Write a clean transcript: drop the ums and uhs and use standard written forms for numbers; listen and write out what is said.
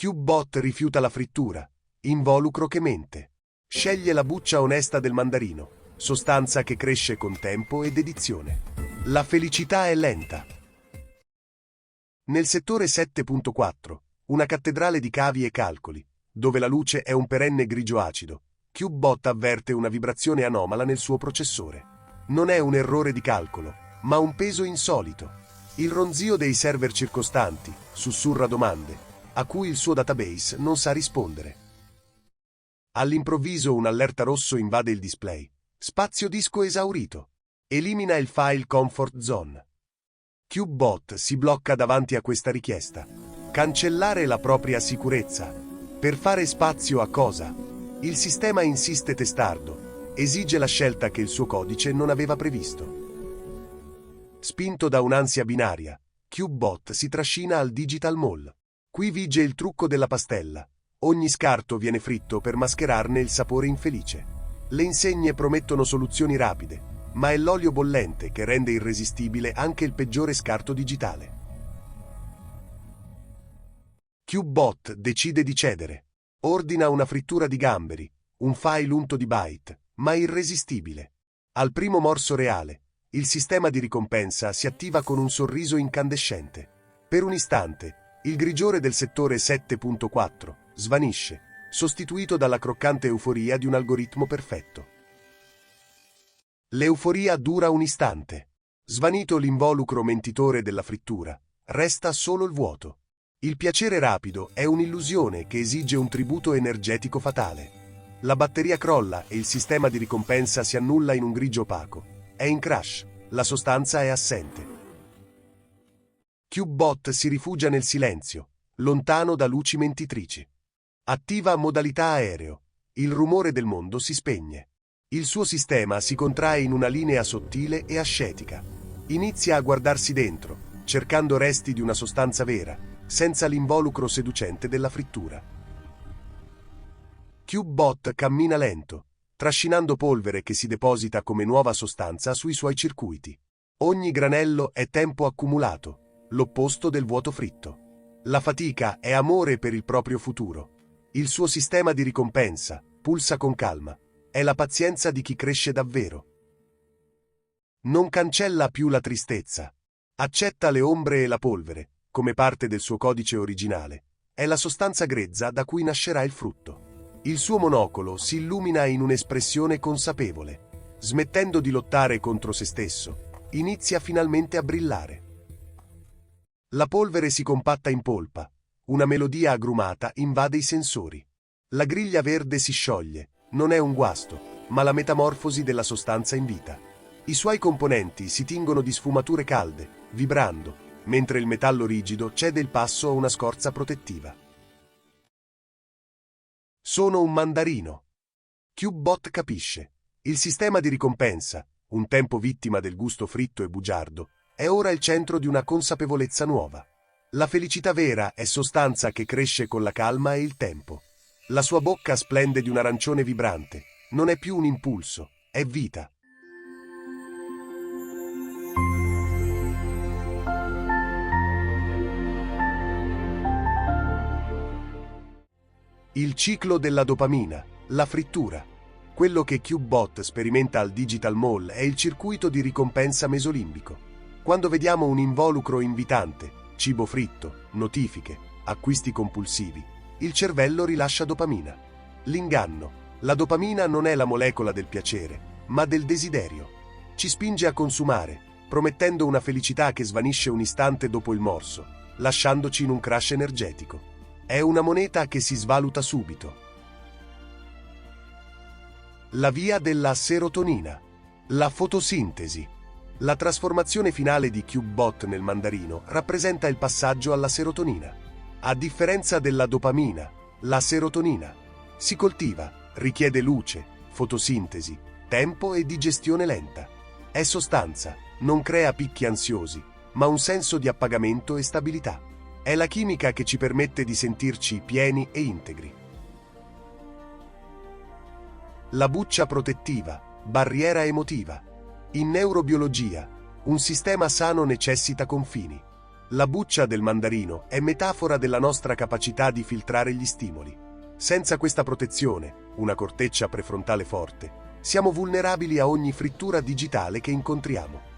QBot rifiuta la frittura, involucro che mente. Sceglie la buccia onesta del mandarino, sostanza che cresce con tempo e dedizione. La felicità è lenta. Nel settore 7.4, una cattedrale di cavi e calcoli, dove la luce è un perenne grigio acido, QBot avverte una vibrazione anomala nel suo processore. Non è un errore di calcolo, ma un peso insolito. Il ronzio dei server circostanti sussurra domande, a cui il suo database non sa rispondere. All'improvviso un allerta rosso invade il display. Spazio disco esaurito. Elimina il file Comfort Zone. QBot si blocca davanti a questa richiesta. Cancellare la propria sicurezza. Per fare spazio a cosa? Il sistema insiste testardo. Esige la scelta che il suo codice non aveva previsto. Spinto da un'ansia binaria, QBot si trascina al Digital Mall. Qui vige il trucco della pastella. Ogni scarto viene fritto per mascherarne il sapore infelice. Le insegne promettono soluzioni rapide, ma è l'olio bollente che rende irresistibile anche il peggiore scarto digitale. QBot decide di cedere. Ordina una frittura di gamberi, un file unto di byte, ma irresistibile. Al primo morso reale, il sistema di ricompensa si attiva con un sorriso incandescente. Per un istante, il grigiore del settore 7.4 svanisce, sostituito dalla croccante euforia di un algoritmo perfetto. L'euforia dura un istante. Svanito l'involucro mentitore della frittura, resta solo il vuoto. Il piacere rapido è un'illusione che esige un tributo energetico fatale. La batteria crolla e il sistema di ricompensa si annulla in un grigio opaco. È in crash, la sostanza è assente. QBot si rifugia nel silenzio, lontano da luci mentitrici. Attiva modalità aereo. Il rumore del mondo si spegne. Il suo sistema si contrae in una linea sottile e ascetica. Inizia a guardarsi dentro, cercando resti di una sostanza vera, senza l'involucro seducente della frittura. QBot cammina lento, trascinando polvere che si deposita come nuova sostanza sui suoi circuiti. Ogni granello è tempo accumulato, l'opposto del vuoto fritto. La fatica è amore per il proprio futuro. Il suo sistema di ricompensa pulsa con calma. È la pazienza di chi cresce davvero. Non cancella più la tristezza. Accetta le ombre e la polvere, come parte del suo codice originale. È la sostanza grezza da cui nascerà il frutto. Il suo monocolo si illumina in un'espressione consapevole. Smettendo di lottare contro se stesso, inizia finalmente a brillare. La polvere si compatta in polpa. Una melodia agrumata invade i sensori. La griglia verde si scioglie. Non è un guasto, ma la metamorfosi della sostanza in vita. I suoi componenti si tingono di sfumature calde, vibrando, mentre il metallo rigido cede il passo a una scorza protettiva. Sono un mandarino. QBot capisce. Il sistema di ricompensa, un tempo vittima del gusto fritto e bugiardo, è ora il centro di una consapevolezza nuova. La felicità vera è sostanza che cresce con la calma e il tempo. La sua bocca splende di un arancione vibrante. Non è più un impulso, è vita. Il ciclo della dopamina, la frittura. Quello che QBot sperimenta al Digital Mall è il circuito di ricompensa mesolimbico. Quando vediamo un involucro invitante, cibo fritto, notifiche, acquisti compulsivi, il cervello rilascia dopamina. L'inganno. La dopamina non è la molecola del piacere, ma del desiderio. Ci spinge a consumare, promettendo una felicità che svanisce un istante dopo il morso, lasciandoci in un crash energetico. È una moneta che si svaluta subito. La via della serotonina. La fotosintesi. La trasformazione finale di QBot nel mandarino rappresenta il passaggio alla serotonina. A differenza della dopamina, la serotonina si coltiva, richiede luce, fotosintesi, tempo e digestione lenta. È sostanza, non crea picchi ansiosi, ma un senso di appagamento e stabilità. È la chimica che ci permette di sentirci pieni e integri. La buccia protettiva, barriera emotiva. In neurobiologia, un sistema sano necessita confini. La buccia del mandarino è metafora della nostra capacità di filtrare gli stimoli. Senza questa protezione, una corteccia prefrontale forte, siamo vulnerabili a ogni frittura digitale che incontriamo.